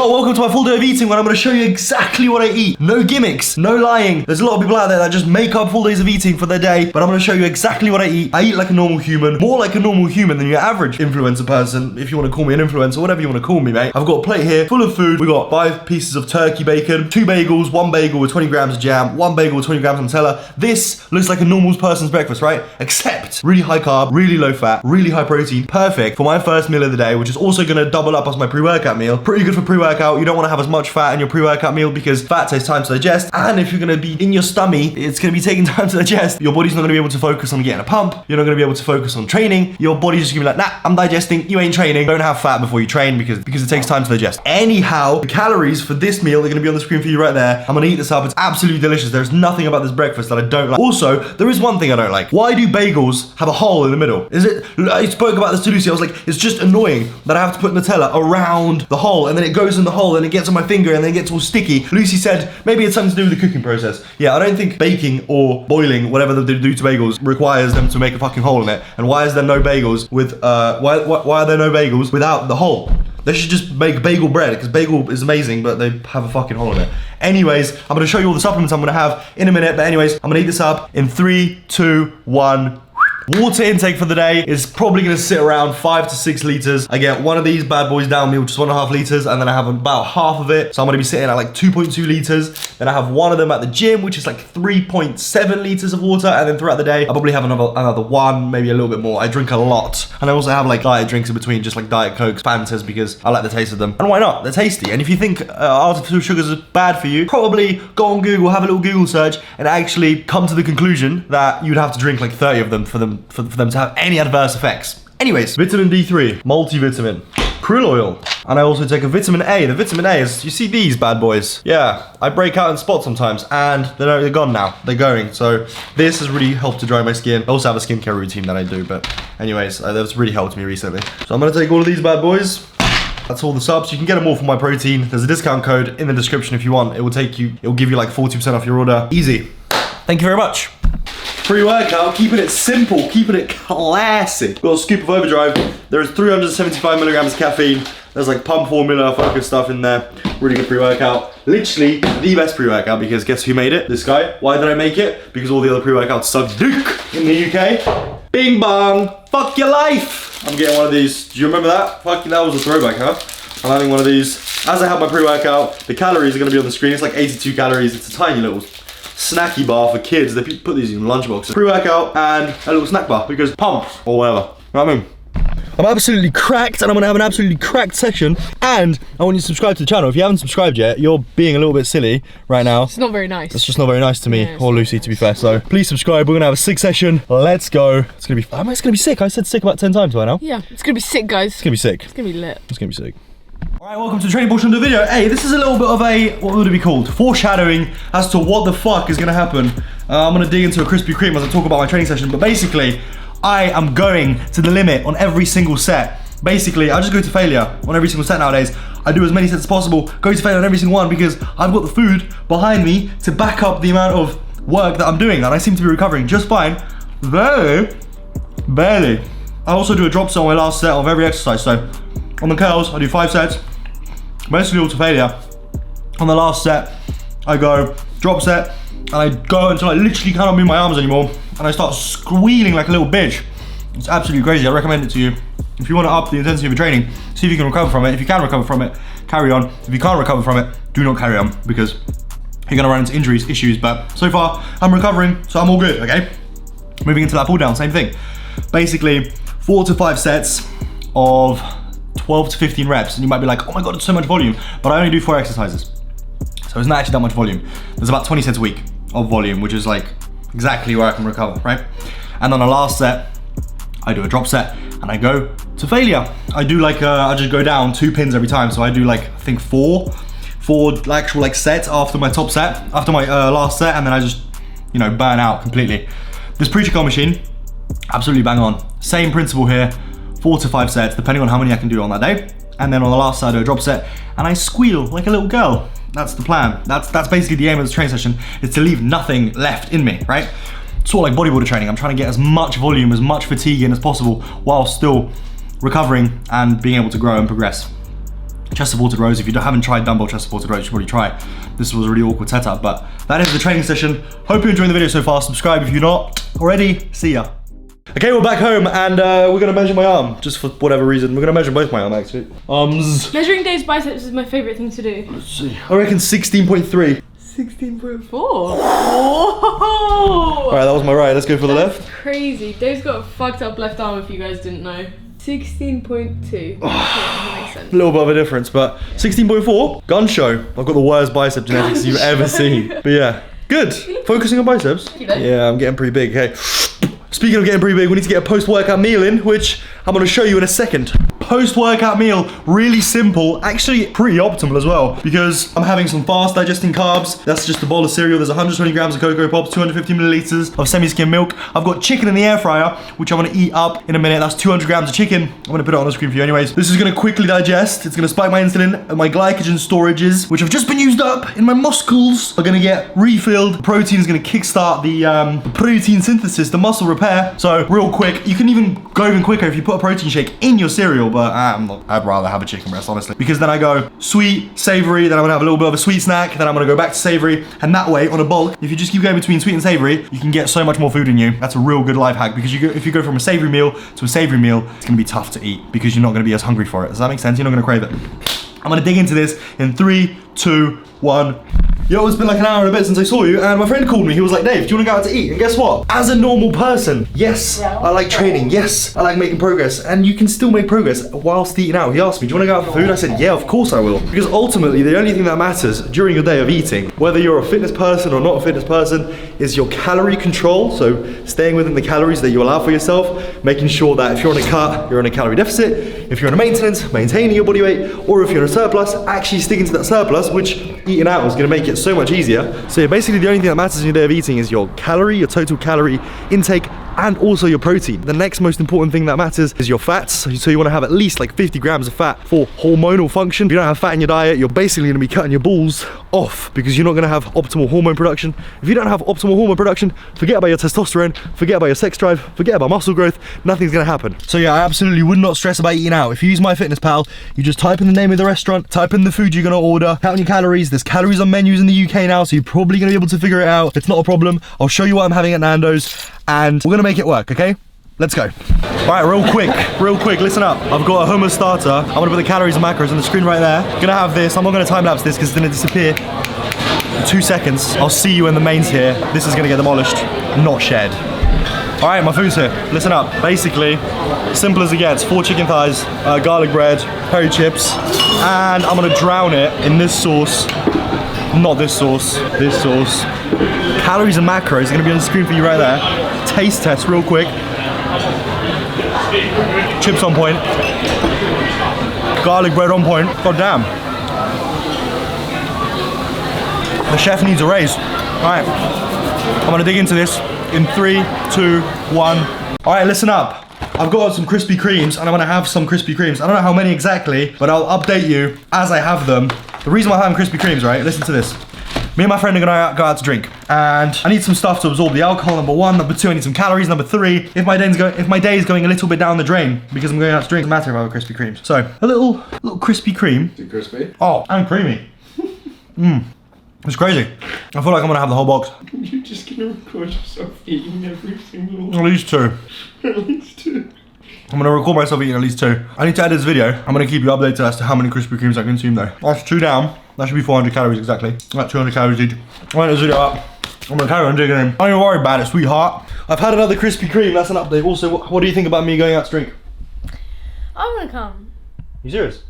Yo, welcome to my full day of eating when I'm going to show you exactly what I eat. No gimmicks, no lying. There's a lot of people out there that just make up full days of eating for their day, but I'm going to show you exactly what I eat. I eat like a normal human, more like a normal human than your average influencer person, if you want to call me an influencer, whatever you want to call me, mate. I've got a plate here full of food. We got 5 pieces of turkey bacon, 2 bagels, 1 bagel with 20 grams of jam, 1 bagel with 20 grams of Nutella. This looks like a normal person's breakfast, right? Except really high carb, really low fat, really high protein, perfect for my first meal of the day, which is also going to double up as my pre-workout meal. Pretty good for pre-workout. You don't want to have as much fat in your pre-workout meal because fat takes time to digest, and if you're going to be in your stomach, it's going to be taking time to digest. Your body's not going to be able to focus on getting a pump. You're not going to be able to focus on training. Your body's just going to be like, nah, I'm digesting. You ain't training. Don't have fat before you train because it takes time to digest. Anyhow, the calories for this meal are going to be on the screen for you right there. I'm going to eat this up. It's absolutely delicious. There's nothing about this breakfast that I don't like. Also, there is one thing I don't like. Why do bagels have a hole in the middle? I spoke about this to Lucy. I was like, it's just annoying that I have to put Nutella around the hole and then it goes in the hole and it gets on my finger and then it gets all sticky. Lucy said maybe it's something to do with the cooking process. Yeah, I don't think baking or boiling, whatever they do to bagels, requires them to make a fucking hole in it. And why is there no bagels with, why are there no bagels without the hole? They should just make bagel bread because bagel is amazing, but they have a fucking hole in it. Anyways, I'm gonna show you all the supplements I'm gonna have in a minute. But anyways, I'm gonna eat this up in 3, 2, 1. Water intake for the day is probably going to sit around 5 to 6 liters. I get one of these bad boys down me, which is 1.5 liters, and then I have about half of it. So I'm going to be sitting at like 2.2 liters. Then I have one of them at the gym, which is like 3.7 liters of water. And then throughout the day, I probably have another one, maybe a little bit more. I drink a lot. And I also have like diet drinks in between, just like Diet Cokes, Fantas, because I like the taste of them. And why not? They're tasty. And if you think artificial sugars are bad for you, probably go on Google, have a little Google search, and actually come to the conclusion that you'd have to drink like 30 of them for them to have any adverse effects. Anyways, vitamin D3, multivitamin, krill oil, and I also take a vitamin A. The vitamin A is, you see these bad boys? Yeah, I break out in spots sometimes, and they're gone now. They're going. So this has really helped to dry my skin. I also have a skincare routine that I do, but anyways, that's really helped me recently. So I'm gonna take all of these bad boys. That's all the subs. You can get them all for my protein. There's a discount code in the description if you want. It will give you like 40% off your order. Easy. Thank you very much. Pre-workout, keeping it simple, keeping it classic. Got a scoop of Overdrive. There's 375 milligrams of caffeine. There's like pump formula, focus stuff in there. Really good pre-workout. Literally the best pre-workout because guess who made it? This guy. Why did I make it? Because all the other pre-workouts suck dick in the UK. Bing bong, fuck your life. I'm getting one of these. Do you remember that? Fucking that was a throwback, huh? I'm having one of these. As I have my pre-workout, the calories are gonna be on the screen. It's like 82 calories. It's a tiny little snacky bar for kids. They put these in lunchboxes. Pre-workout and a little snack bar because pumps or whatever. You know what I mean? I'm absolutely cracked and I'm gonna have an absolutely cracked session, and I want you to subscribe to the channel. If you haven't subscribed yet, you're being a little bit silly right now. It's not very nice. It's just not very nice to me, yeah, or Lucy, to be fair. So please subscribe. We're gonna have a sick session. Let's go. It's gonna be sick. I said sick about 10 times by now. Yeah, it's gonna be sick, guys. It's gonna be sick. It's gonna be lit. It's gonna be sick. Alright, welcome to the training portion of the video. Hey, this is a little bit of a, what would it be called? Foreshadowing as to what the fuck is gonna happen. I'm gonna dig into a Krispy Kreme as I talk about my training session, but basically, I am going to the limit on every single set. Basically, I just go to failure on every single set nowadays. I do as many sets as possible, go to failure on every single one because I've got the food behind me to back up the amount of work that I'm doing, and I seem to be recovering just fine. Barely. I also do a drop set on my last set of every exercise, so on the curls, I do 5 sets, basically all to failure. On the last set, I go drop set, and I go until I literally cannot move my arms anymore, and I start squealing like a little bitch. It's absolutely crazy. I recommend it to you. If you want to up the intensity of your training, see if you can recover from it. If you can recover from it, carry on. If you can't recover from it, do not carry on because you're gonna run into injuries, issues, but so far, I'm recovering, so I'm all good, okay? Moving into that pull down, same thing. Basically, 4 to 5 sets of 12 to 15 reps, and you might be like, oh my god, it's so much volume, but I only do 4 exercises. So it's not actually that much volume. There's about 20 sets a week of volume, which is like exactly where I can recover, right? And on the last set, I do a drop set and I go to failure. I do like, I just go down 2 pins every time. So I do like, I think four actual like sets after my top set, after my last set, and then I just, you know, burn out completely. This Preacher Curl machine, absolutely bang on. Same principle here, 4 to 5 sets, depending on how many I can do on that day. And then on the last side, I do a drop set and I squeal like a little girl. That's the plan. That's basically the aim of this training session, is to leave nothing left in me, right? Sort of like bodybuilder training. I'm trying to get as much volume, as much fatigue in as possible while still recovering and being able to grow and progress. chest supported rows. If you haven't tried dumbbell chest supported rows, you should probably try it. This was a really awkward setup, but that is the training session. Hope you're enjoying the video so far. Subscribe if you're not already. See ya. Okay, we're back home and we're gonna measure my arm, just for whatever reason. We're gonna measure both my arm actually. Measuring Dave's biceps is my favourite thing to do. Let's see. I reckon 16.3. 16.4. Whoa! Alright, that was my right. Let's go for the left. Crazy. Dave's got a fucked up left arm if you guys didn't know. 16.2. That makes sense. A little bit of a difference, but 16.4. Gun show. I've got the worst bicep genetics you've ever seen. But yeah, good. Focusing on biceps. Yeah, I'm getting pretty big. Okay. Speaking of getting pretty big, we need to get a post-workout meal in, which I'm going to show you in a second. Post-workout meal, really simple, actually pretty optimal as well, because I'm having some fast digesting carbs. That's just a bowl of cereal. There's 120 grams of Cocoa Pops, 250 milliliters of semi-skim milk. I've got chicken in the air fryer, which I'm going to eat up in a minute. That's 200 grams of chicken. I'm going to put it on the screen for you anyways. This is going to quickly digest. It's going to spike my insulin and my glycogen storages, which have just been used up in my muscles, are going to get refilled. Protein is going to kickstart the protein synthesis, the muscle repair. So real quick, you can even go even quicker if you put a protein shake in your cereal, but I'd rather have a chicken breast, honestly, because then I go sweet, savory, then I'm gonna have a little bit of a sweet snack, then I'm gonna go back to savory, and that way, on a bulk, if you just keep going between sweet and savory, you can get so much more food in you. That's a real good life hack, because if you go from a savory meal to a savory meal, it's gonna be tough to eat, because you're not gonna be as hungry for it. Does that make sense? You're not gonna crave it. I'm gonna dig into this in 3, 2, 1. Yo, it's been like an hour and a bit since I saw you, and my friend called me. He was like, Dave, do you want to go out to eat? And guess what? As a normal person, yes, I like training. Yes, I like making progress. And you can still make progress whilst eating out. He asked me, do you want to go out for food? I said, yeah, of course I will. Because ultimately, the only thing that matters during your day of eating, whether you're a fitness person or not a fitness person, is your calorie control. So staying within the calories that you allow for yourself, making sure that if you're on a cut, you're on a calorie deficit. If you're on a maintenance, maintaining your body weight, or if you're in a surplus, actually sticking to that surplus, which eating out is going to make it so much easier. So yeah, basically the only thing that matters in your day of eating is your total calorie intake, and also your protein. The next most important thing that matters is your fats. So you want to have at least like 50 grams of fat for hormonal function. If you don't have fat in your diet, you're basically going to be cutting your balls off, because you're not going to have optimal hormone production. If you don't have optimal hormone production, forget about your testosterone, forget about your sex drive, forget about muscle growth. Nothing's going to happen. So yeah, I absolutely would not stress about eating out. If you use MyFitnessPal, you just type in the name of the restaurant, type in the food you're going to order, count your calories. There's calories on menus in the UK now, so you're probably going to be able to figure it out. It's not a problem. I'll show you what I'm having at Nando's, and we're going to make it work, okay? Let's go. All right, real quick, listen up. I've got a hummus starter. I'm gonna put the calories and macros on the screen right there. Gonna have this. I'm not gonna time lapse this because it's gonna disappear in 2 seconds. I'll see you when the main's here. This is gonna get demolished, not shared. All right, my food's here. Listen up. Basically, simple as it gets. 4 chicken thighs, garlic bread, peri chips, and I'm gonna drown it in this sauce. Not this sauce, this sauce. Calories and macros are gonna be on the screen for you right there. Taste test real quick. Chips on point. Garlic bread on point. God damn. The chef needs a raise. All right, I'm gonna dig into this in 3, 2, 1. All right, listen up. I've got some Krispy Kremes, and I'm gonna have some Krispy Kremes. I don't know how many exactly, but I'll update you as I have them. The reason why I'm having Krispy Kremes, right? Listen to this. Me and my friend are gonna go out to drink, and I need some stuff to absorb the alcohol, number 1. Number 2, I need some calories. Number 3, if my day is going a little bit down the drain because I'm going out to drink, it doesn't matter if I have a Krispy Kremes. So, a little Krispy Kreme. Is it crispy? Oh, and creamy. It's crazy. I feel like I'm gonna have the whole box. You're just gonna record yourself eating every single At least 2. At least 2. I'm gonna record myself eating at least 2. I need to edit this video. I'm gonna keep you updated as to how many Krispy Kremes I consume though. That's 2 down. That should be 400 calories exactly. Like 200 calories each. I'll edit this video up. I'm gonna carry on digging in. Don't even worry about it, sweetheart. I've had another Krispy Kreme, that's an update. Also, what do you think about me going out to drink? I'm gonna come. You serious?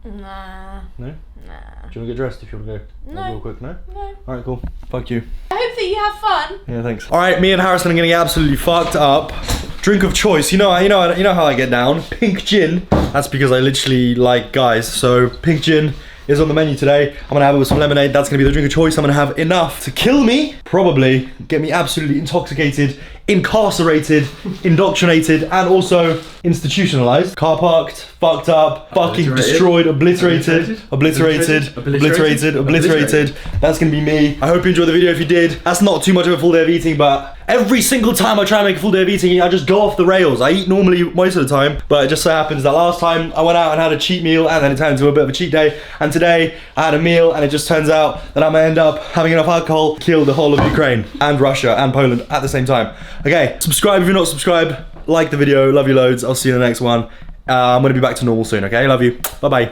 Nah. No? Nah. Do you wanna get dressed if you wanna go? No. Real quick, no? No. Alright, cool. Fuck you. I hope that you have fun. Yeah, thanks. Alright, me and Harrison are gonna get absolutely fucked up. Drink of choice, you know how I get down. Pink gin. That's because I literally like guys. So pink gin is on the menu today. I'm gonna have it with some lemonade. That's gonna be the drink of choice. I'm gonna have enough to kill me, probably get me absolutely intoxicated incarcerated, indoctrinated, and also institutionalized. Car parked, fucked up, fucking Obliterated. destroyed, obliterated. That's gonna be me. I hope you enjoyed the video. If you did, that's not too much of a full day of eating, but every single time I try and make a full day of eating, I just go off the rails. I eat normally most of the time, but it just so happens that last time I went out and had a cheat meal, and then it turned into a bit of a cheat day. And today I had a meal, and it just turns out that I'm gonna end up having enough alcohol to kill the whole of Ukraine and Russia and Poland at the same time. Okay, subscribe if you're not subscribed. Like the video. Love you loads. I'll see you in the next one. I'm gonna be back to normal soon. Okay, love you. Bye bye.